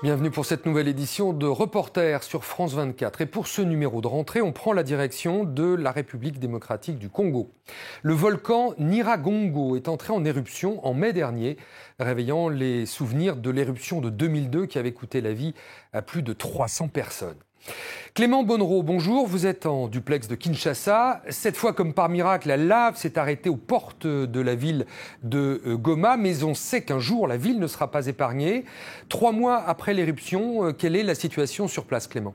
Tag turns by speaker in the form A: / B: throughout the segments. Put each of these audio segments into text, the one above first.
A: Bienvenue pour cette nouvelle édition de Reporters sur France 24. Et pour ce numéro de rentrée, on prend la direction de la République démocratique du Congo. Le volcan Nyiragongo est entré en éruption en mai dernier, réveillant les souvenirs de l'éruption de 2002 qui avait coûté la vie à plus de 300 personnes. Clément Bonnereau, bonjour, vous êtes en duplex de Kinshasa. Cette fois, comme par miracle, la lave s'est arrêtée aux portes de la ville de Goma, mais on sait qu'un jour, la ville ne sera pas épargnée. 3 mois après l'éruption, quelle est la situation sur place, Clément ?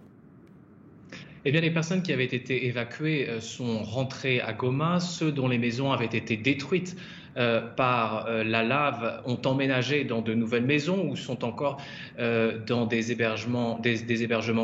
B: Eh bien, les personnes qui avaient été évacuées sont rentrées à Goma. Ceux dont les maisons avaient été détruites par la lave ont emménagé dans de nouvelles maisons ou sont encore dans des hébergements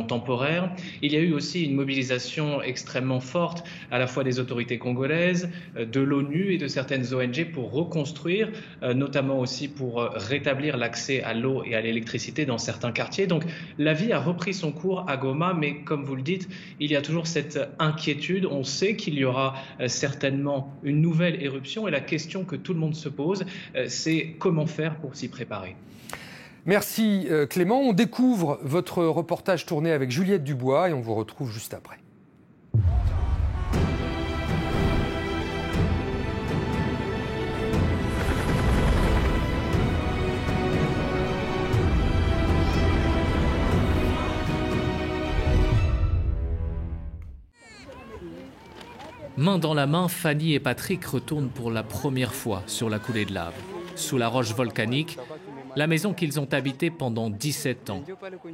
B: temporaires. Il y a eu aussi une mobilisation extrêmement forte à la fois des autorités congolaises, de l'ONU et de certaines ONG pour reconstruire, notamment aussi pour rétablir l'accès à l'eau et à l'électricité dans certains quartiers. Donc la vie a repris son cours à Goma, mais comme vous le dites, il y a toujours cette inquiétude. On sait qu'il y aura certainement une nouvelle éruption et la question que tout le monde se pose, c'est comment faire pour s'y préparer.
A: Merci Clément. On découvre votre reportage tourné avec Juliette Dubois et on vous retrouve juste après.
C: Main dans la main, Fanny et Patrick retournent pour la première fois sur la coulée de lave. Sous la roche volcanique, la maison qu'ils ont habitée pendant 17 ans.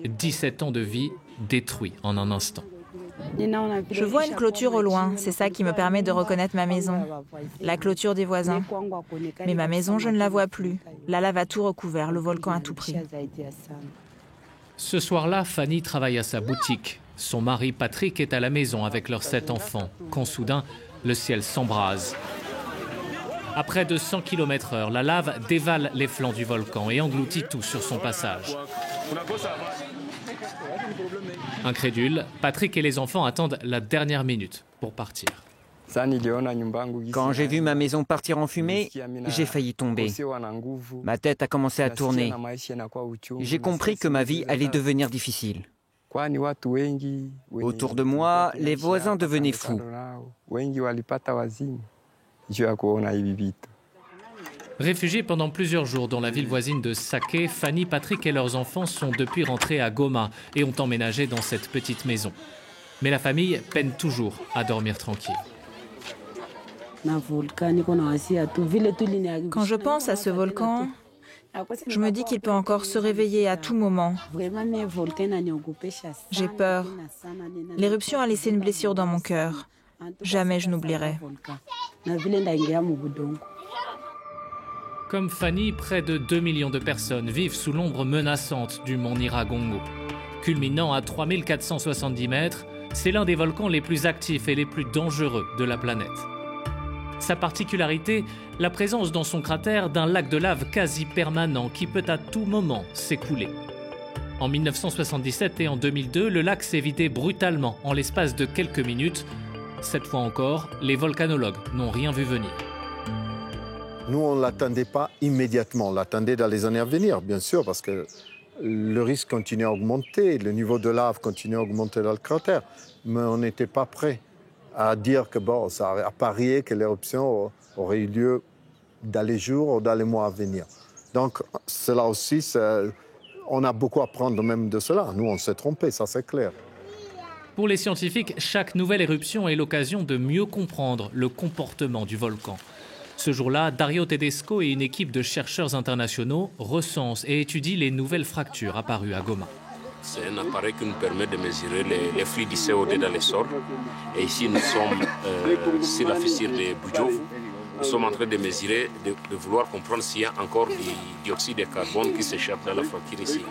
C: 17 ans de vie détruits en un instant.
D: Je vois une clôture au loin, c'est ça qui me permet de reconnaître ma maison. La clôture des voisins. Mais ma maison, je ne la vois plus. La lave a tout recouvert, le volcan a tout pris.
C: Ce soir-là, Fanny travaille à sa boutique. Son mari Patrick est à la maison avec leurs 7 enfants, quand soudain, le ciel s'embrase. À près de 100 km/h, la lave dévale les flancs du volcan et engloutit tout sur son passage. Incrédule, Patrick et les enfants attendent la dernière minute pour partir.
E: Quand j'ai vu ma maison partir en fumée, j'ai failli tomber. Ma tête a commencé à tourner. J'ai compris que ma vie allait devenir difficile. Autour de moi, les voisins devenaient fous.
C: Réfugiés pendant plusieurs jours dans la ville voisine de Sake, Fanny, Patrick et leurs enfants sont depuis rentrés à Goma et ont emménagé dans cette petite maison. Mais la famille peine toujours à dormir tranquille.
D: Quand je pense à ce volcan, je me dis qu'il peut encore se réveiller à tout moment. J'ai peur. L'éruption a laissé une blessure dans mon cœur. Jamais je n'oublierai.
C: Comme Fanny, près de 2 millions de personnes vivent sous l'ombre menaçante du mont Nyiragongo. Culminant à 3470 mètres, c'est l'un des volcans les plus actifs et les plus dangereux de la planète. Sa particularité, la présence dans son cratère d'un lac de lave quasi permanent qui peut à tout moment s'écouler. En 1977 et en 2002, le lac s'est vidé brutalement en l'espace de quelques minutes. Cette fois encore, les volcanologues n'ont rien vu venir.
F: Nous, on ne l'attendait pas immédiatement. On l'attendait dans les années à venir, bien sûr, parce que le risque continue à augmenter, le niveau de lave continue à augmenter dans le cratère. Mais on n'était pas prêt à dire que à parier que l'éruption aurait eu lieu dans les jours ou dans les mois à venir. Donc, cela aussi, on a beaucoup à apprendre même de cela. Nous, on s'est trompé, ça c'est clair.
C: Pour les scientifiques, chaque nouvelle éruption est l'occasion de mieux comprendre le comportement du volcan. Ce jour-là, Dario Tedesco et une équipe de chercheurs internationaux recensent et étudient les nouvelles fractures apparues à Goma.
G: C'est un appareil qui nous permet de mesurer les flux du CO2 dans les sols. Et ici, nous sommes sur la fissure de Bujovu. Nous sommes en train de mesurer, de vouloir comprendre s'il y a encore du dioxyde de carbone qui s'échappe dans la fracture ici.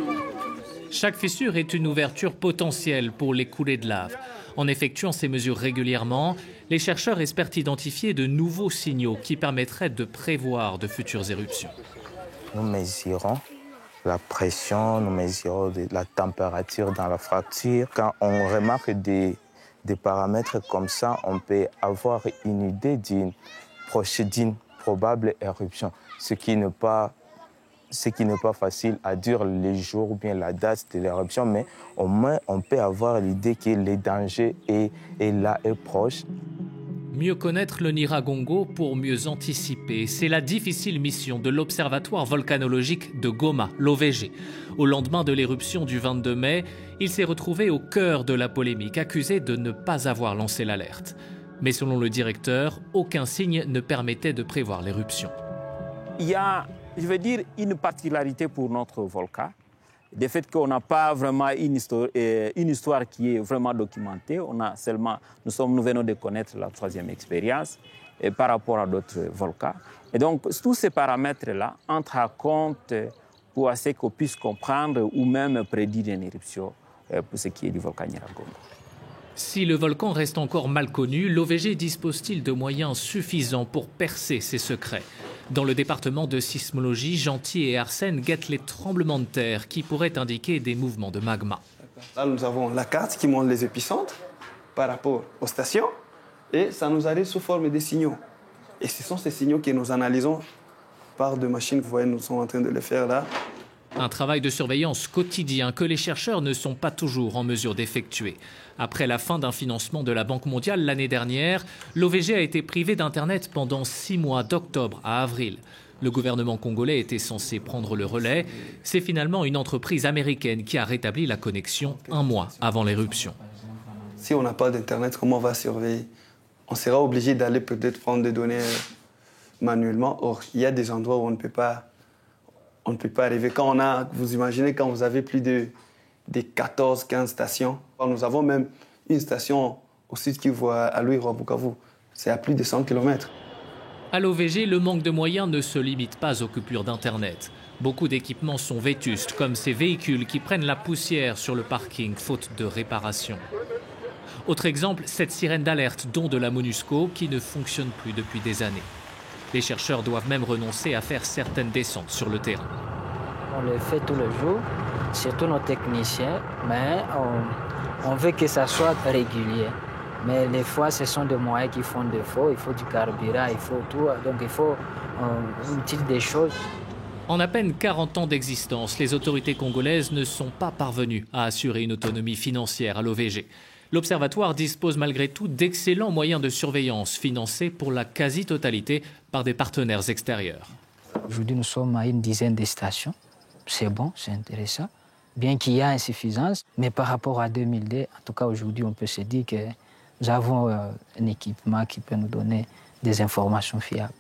C: Chaque fissure est une ouverture potentielle pour les coulées de lave. En effectuant ces mesures régulièrement, les chercheurs espèrent identifier de nouveaux signaux qui permettraient de prévoir de futures éruptions.
H: Nous mesurons la pression, nous mesurons la température dans la fracture. Quand on remarque des paramètres comme ça, on peut avoir une idée d'une probable éruption, ce qui n'est pas ce qui n'est pas facile à dire les jours ou bien la date de l'éruption, mais au moins on peut avoir l'idée que le danger est là, est proche.
C: Mieux connaître le Nyiragongo pour mieux anticiper, c'est la difficile mission de l'Observatoire volcanologique de Goma, l'OVG. Au lendemain de l'éruption du 22 mai, il s'est retrouvé au cœur de la polémique, accusé de ne pas avoir lancé l'alerte. Mais selon le directeur, aucun signe ne permettait de prévoir l'éruption.
I: Il y a, je veux dire, une particularité pour notre volcan. Le fait qu'on n'a pas vraiment une histoire qui est vraiment documentée. On a seulement, nous venons de connaître la 3e expérience par rapport à d'autres volcans. Et donc, tous ces paramètres-là entrent en compte pour assez qu'on puisse comprendre ou même prédire une éruption pour ce qui est du volcan Nyiragongo.
C: Si le volcan reste encore mal connu, l'OVG dispose-t-il de moyens suffisants pour percer ses secrets? Dans le département de sismologie, Gentil et Arsène guettent les tremblements de terre qui pourraient indiquer des mouvements de magma.
J: Là, nous avons la carte qui montre les épicentres par rapport aux stations et ça nous arrive sous forme de signaux. Et ce sont ces signaux que nous analysons par deux machines. Vous voyez, nous sommes en train de les faire là.
C: Un travail de surveillance quotidien que les chercheurs ne sont pas toujours en mesure d'effectuer. Après la fin d'un financement de la Banque mondiale l'année dernière, l'OVG a été privé d'Internet pendant 6 mois, d'octobre à avril. Le gouvernement congolais était censé prendre le relais. C'est finalement une entreprise américaine qui a rétabli la connexion 1 mois avant l'éruption.
J: Si on n'a pas d'Internet, comment on va surveiller? On sera obligé d'aller peut-être prendre des données manuellement. Or, il y a des endroits où on ne peut pas arriver. Vous imaginez quand vous avez plus de 14-15 stations. Nous avons même une station au sud qui voit à Louis-Roi-Bukavu. C'est à plus de 100 km.
C: À l'OVG, le manque de moyens ne se limite pas aux coupures d'Internet. Beaucoup d'équipements sont vétustes, comme ces véhicules qui prennent la poussière sur le parking, faute de réparation. Autre exemple, cette sirène d'alerte, don de la MONUSCO, qui ne fonctionne plus depuis des années. Les chercheurs doivent même renoncer à faire certaines descentes sur le terrain.
K: On le fait tous les jours, surtout nos techniciens, mais on veut que ça soit régulier. Mais des fois, ce sont des moyens qui font défaut. Il faut du carburant, il faut tout. Donc il faut utiliser des choses.
C: En à peine 40 ans d'existence, les autorités congolaises ne sont pas parvenues à assurer une autonomie financière à l'OVG. L'Observatoire dispose malgré tout d'excellents moyens de surveillance financés pour la quasi-totalité par des partenaires extérieurs.
K: Aujourd'hui, nous sommes à une dizaine de stations. C'est bon, c'est intéressant. Bien qu'il y ait insuffisance, mais par rapport à 2002, en tout cas aujourd'hui, on peut se dire que nous avons un équipement qui peut nous donner des informations fiables.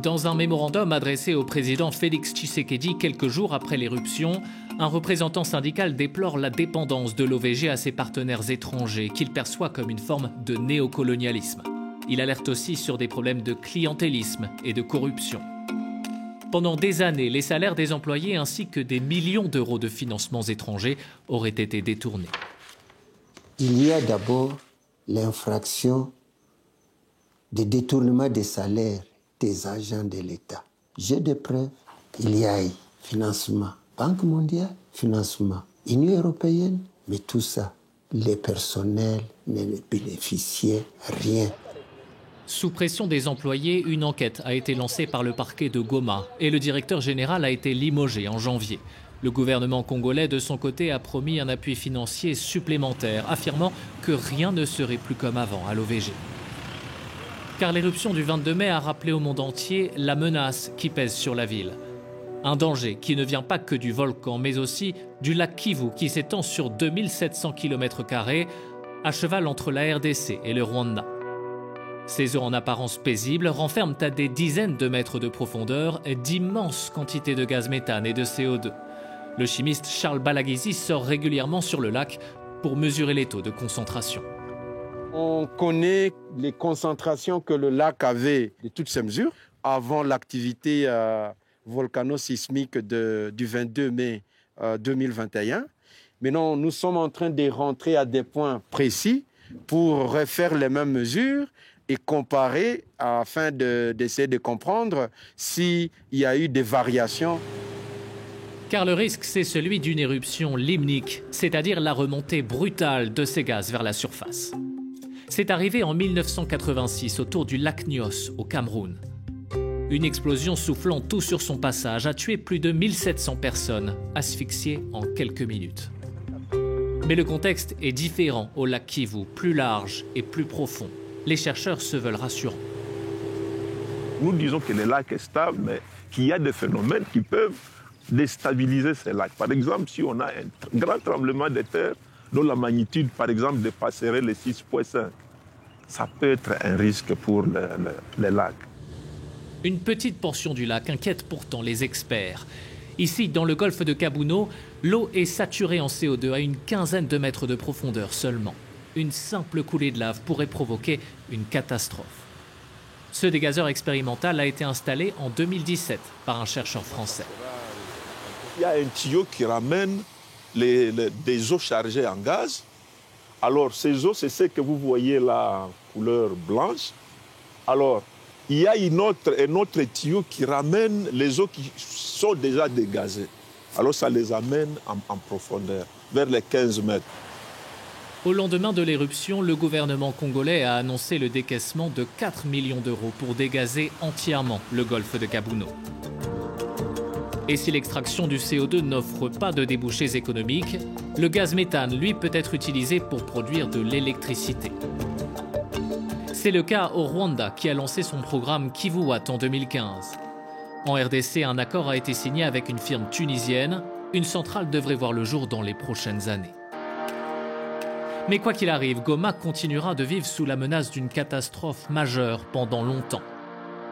C: Dans un mémorandum adressé au président Félix Tshisekedi quelques jours après l'éruption, un représentant syndical déplore la dépendance de l'OVG à ses partenaires étrangers, qu'il perçoit comme une forme de néocolonialisme. Il alerte aussi sur des problèmes de clientélisme et de corruption. Pendant des années, les salaires des employés ainsi que des millions d'euros de financements étrangers auraient été détournés.
L: Il y a d'abord l'infraction de détournement des salaires des agents de l'État. J'ai des preuves. Il y a financement Banque mondiale, financement Union européenne, mais tout ça, les personnels ne bénéficiaient rien.
C: Sous pression des employés, une enquête a été lancée par le parquet de Goma et le directeur général a été limogé en janvier. Le gouvernement congolais, de son côté, a promis un appui financier supplémentaire, affirmant que rien ne serait plus comme avant à l'OVG. Car l'éruption du 22 mai a rappelé au monde entier la menace qui pèse sur la ville. Un danger qui ne vient pas que du volcan, mais aussi du lac Kivu qui s'étend sur 2700 km², à cheval entre la RDC et le Rwanda. Ces eaux en apparence paisibles renferment à des dizaines de mètres de profondeur d'immenses quantités de gaz méthane et de CO2. Le chimiste Charles Balagizi sort régulièrement sur le lac pour mesurer les taux de concentration.
M: On connaît les concentrations que le lac avait de toutes ces mesures avant l'activité volcano-sismique du 22 mai 2021. Maintenant, nous sommes en train de rentrer à des points précis pour refaire les mêmes mesures et comparer afin d'essayer de comprendre s'il y a eu des variations.
C: Car le risque, c'est celui d'une éruption limnique, c'est-à-dire la remontée brutale de ces gaz vers la surface. C'est arrivé en 1986 autour du lac Nyos, au Cameroun. Une explosion soufflant tout sur son passage a tué plus de 1700 personnes, asphyxiées en quelques minutes. Mais le contexte est différent au lac Kivu, plus large et plus profond. Les chercheurs se veulent rassurants.
N: Nous disons que le lac est stable, mais qu'il y a des phénomènes qui peuvent déstabiliser ces lacs. Par exemple, si on a un grand tremblement de terre dont la magnitude, par exemple, dépasserait les 6,5, ça peut être un risque pour les lacs.
C: Une petite portion du lac inquiète pourtant les experts. Ici, dans le golfe de Kabuno, l'eau est saturée en CO2 à une quinzaine de mètres de profondeur seulement. Une simple coulée de lave pourrait provoquer une catastrophe. Ce dégazeur expérimental a été installé en 2017 par un chercheur français.
N: Il y a un tuyau qui ramène des eaux chargées en gaz. Alors, ces eaux, c'est ce que vous voyez là, couleur blanche. Alors, il y a un autre tuyau qui ramène les eaux qui sont déjà dégazées. Alors ça les amène en profondeur, vers les 15 mètres.
C: Au lendemain de l'éruption, le gouvernement congolais a annoncé le décaissement de 4 millions d'euros pour dégazer entièrement le golfe de Kabuno. Et si l'extraction du CO2 n'offre pas de débouchés économiques, le gaz méthane, lui, peut être utilisé pour produire de l'électricité. C'est le cas au Rwanda qui a lancé son programme Kivuwatt en 2015. En RDC, un accord a été signé avec une firme tunisienne. Une centrale devrait voir le jour dans les prochaines années. Mais quoi qu'il arrive, Goma continuera de vivre sous la menace d'une catastrophe majeure pendant longtemps.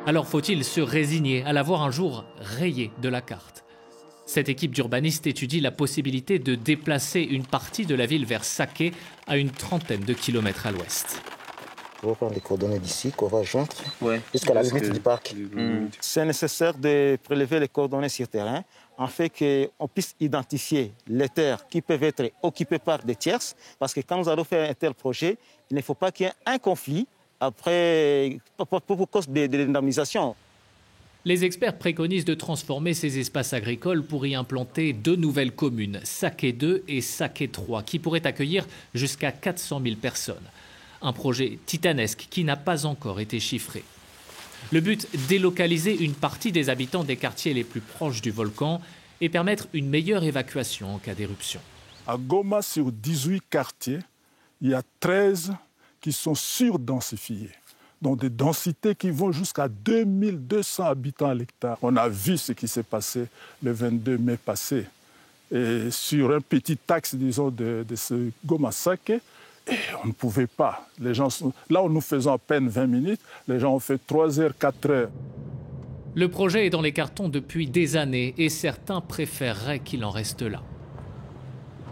C: Alors faut-il se résigner à la voir un jour rayée de la carte? Cette équipe d'urbanistes étudie la possibilité de déplacer une partie de la ville vers Sake, à une trentaine de kilomètres à l'ouest.
O: On va prendre les coordonnées d'ici, qu'on va joindre jusqu'à la limite du parc.
I: C'est nécessaire de prélever les coordonnées sur terrain afin qu'on puisse identifier les terres qui peuvent être occupées par des tierces. Parce que quand nous allons faire un tel projet, il ne faut pas qu'il y ait un conflit après, pour cause de l'indemnisation.
C: Les experts préconisent de transformer ces espaces agricoles pour y implanter 2 nouvelles communes, Sake 2 et Sake 3, qui pourraient accueillir jusqu'à 400 000 personnes. Un projet titanesque qui n'a pas encore été chiffré. Le but, délocaliser une partie des habitants des quartiers les plus proches du volcan et permettre une meilleure évacuation en cas d'éruption.
P: À Goma, sur 18 quartiers, il y a 13 qui sont surdensifiés, donc des densités qui vont jusqu'à 2200 habitants à l'hectare. On a vu ce qui s'est passé le 22 mai passé. Et sur un petit axe, disons, de ce Goma-Sake, et on ne pouvait pas. Les gens là où nous faisons à peine 20 minutes, les gens ont fait 3 heures, 4 heures.
C: Le projet est dans les cartons depuis des années et certains préféreraient qu'il en reste là.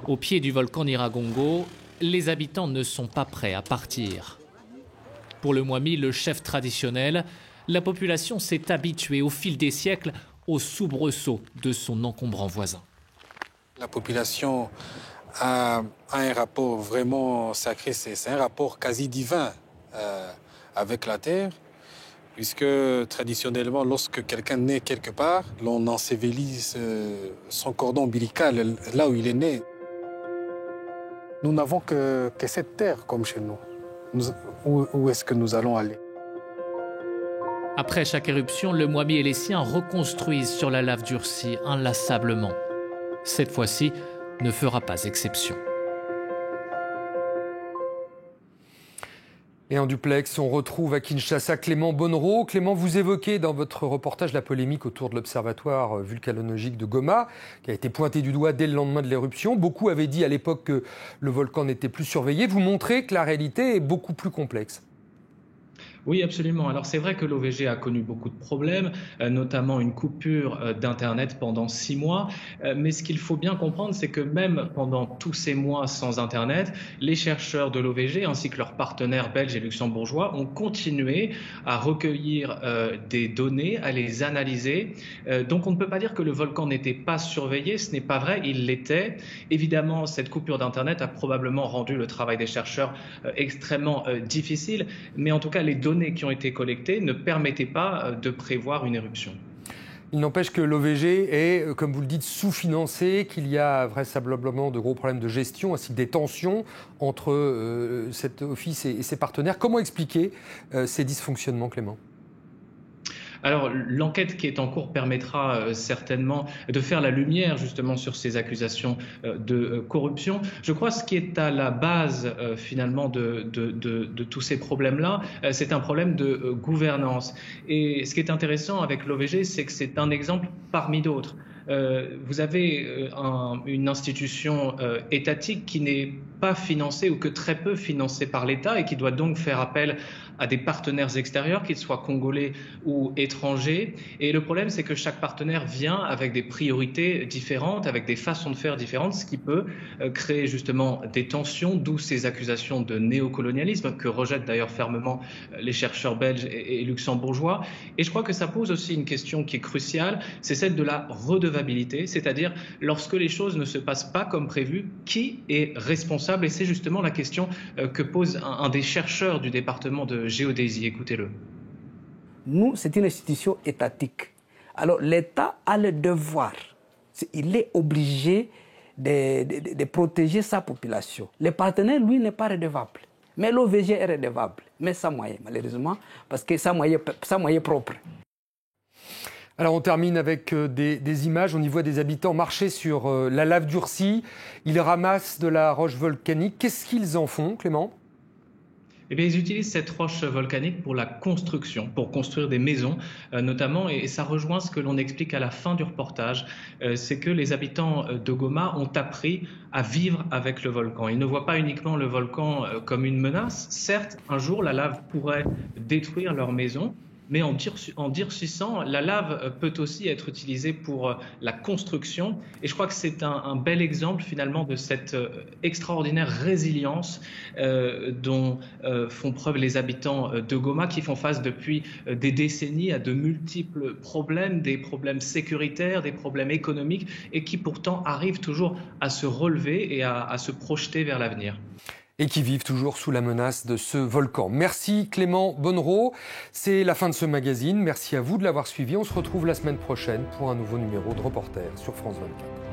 C: Au pied du volcan Nyiragongo, les habitants ne sont pas prêts à partir. Pour le Mwami, le chef traditionnel, la population s'est habituée au fil des siècles aux soubresauts de son encombrant voisin.
Q: La population a un rapport vraiment sacré, c'est un rapport quasi divin avec la terre, puisque traditionnellement, lorsque quelqu'un naît quelque part, l'on ensevelit son cordon ombilical là où il est né. Nous n'avons que cette terre comme chez nous. Où est-ce que nous allons aller?
C: Après chaque éruption, le Mwami et les siens reconstruisent sur la lave durcie inlassablement. Cette fois-ci, ne fera pas exception.
A: Et en duplex, on retrouve à Kinshasa Clément Bonnereau. Clément, vous évoquez dans votre reportage la polémique autour de l'observatoire vulcanologique de Goma, qui a été pointé du doigt dès le lendemain de l'éruption. Beaucoup avaient dit à l'époque que le volcan n'était plus surveillé. Vous montrez que la réalité est beaucoup plus complexe.
B: Oui, absolument. Alors c'est vrai que l'OVG a connu beaucoup de problèmes, notamment une coupure d'Internet pendant 6 mois. Mais ce qu'il faut bien comprendre, c'est que même pendant tous ces mois sans Internet, les chercheurs de l'OVG ainsi que leurs partenaires belges et luxembourgeois ont continué à recueillir des données, à les analyser. Donc on ne peut pas dire que le volcan n'était pas surveillé, ce n'est pas vrai, il l'était. Évidemment, cette coupure d'Internet a probablement rendu le travail des chercheurs extrêmement difficile, mais en tout cas les données qui ont été collectées ne permettaient pas de prévoir une éruption.
A: Il n'empêche que l'OVG est, comme vous le dites, sous-financé, qu'il y a vraisemblablement de gros problèmes de gestion ainsi que des tensions entre cet office et ses partenaires. Comment expliquer ces dysfonctionnements, Clément ?
B: Alors, l'enquête qui est en cours permettra certainement de faire la lumière justement sur ces accusations de corruption. Je crois que ce qui est à la base finalement de tous ces problèmes-là, c'est un problème de gouvernance. Et ce qui est intéressant avec l'OVG, c'est que c'est un exemple parmi d'autres. Vous avez une institution étatique qui n'est pas financée ou que très peu financée par l'État et qui doit donc faire appel à des partenaires extérieurs, qu'ils soient congolais ou étrangers. Et le problème, c'est que chaque partenaire vient avec des priorités différentes, avec des façons de faire différentes, ce qui peut créer justement des tensions, d'où ces accusations de néocolonialisme que rejettent d'ailleurs fermement les chercheurs belges et luxembourgeois. Et je crois que ça pose aussi une question qui est cruciale, c'est celle de la redevabilité, c'est-à-dire lorsque les choses ne se passent pas comme prévu, qui est responsable? Et c'est justement la question que pose un des chercheurs du département de géodésie. Écoutez-le.
R: Nous, c'est une institution étatique. Alors, l'État a le devoir, il est obligé de protéger sa population. Le partenaire, lui, n'est pas redevable. Mais l'OVG est redevable, mais sans moyen, malheureusement, parce que sans moyen propre.
A: Alors on termine avec des images, on y voit des habitants marcher sur la lave durcie, ils ramassent de la roche volcanique. Qu'est-ce qu'ils en font, Clément ?
B: Eh bien, ils utilisent cette roche volcanique pour la construction, pour construire des maisons notamment, et ça rejoint ce que l'on explique à la fin du reportage, c'est que les habitants de Goma ont appris à vivre avec le volcan. Ils ne voient pas uniquement le volcan comme une menace. Certes, un jour, la lave pourrait détruire leur maison, mais en durcissant, la lave peut aussi être utilisée pour la construction. Et je crois que c'est un bel exemple finalement de cette extraordinaire résilience dont font preuve les habitants de Goma, qui font face depuis des décennies à de multiples problèmes, des problèmes sécuritaires, des problèmes économiques, et qui pourtant arrivent toujours à se relever et à se projeter vers l'avenir.
A: Et qui vivent toujours sous la menace de ce volcan. Merci Clément Bonnereau. C'est la fin de ce magazine. Merci à vous de l'avoir suivi. On se retrouve la semaine prochaine pour un nouveau numéro de Reporter sur France 24.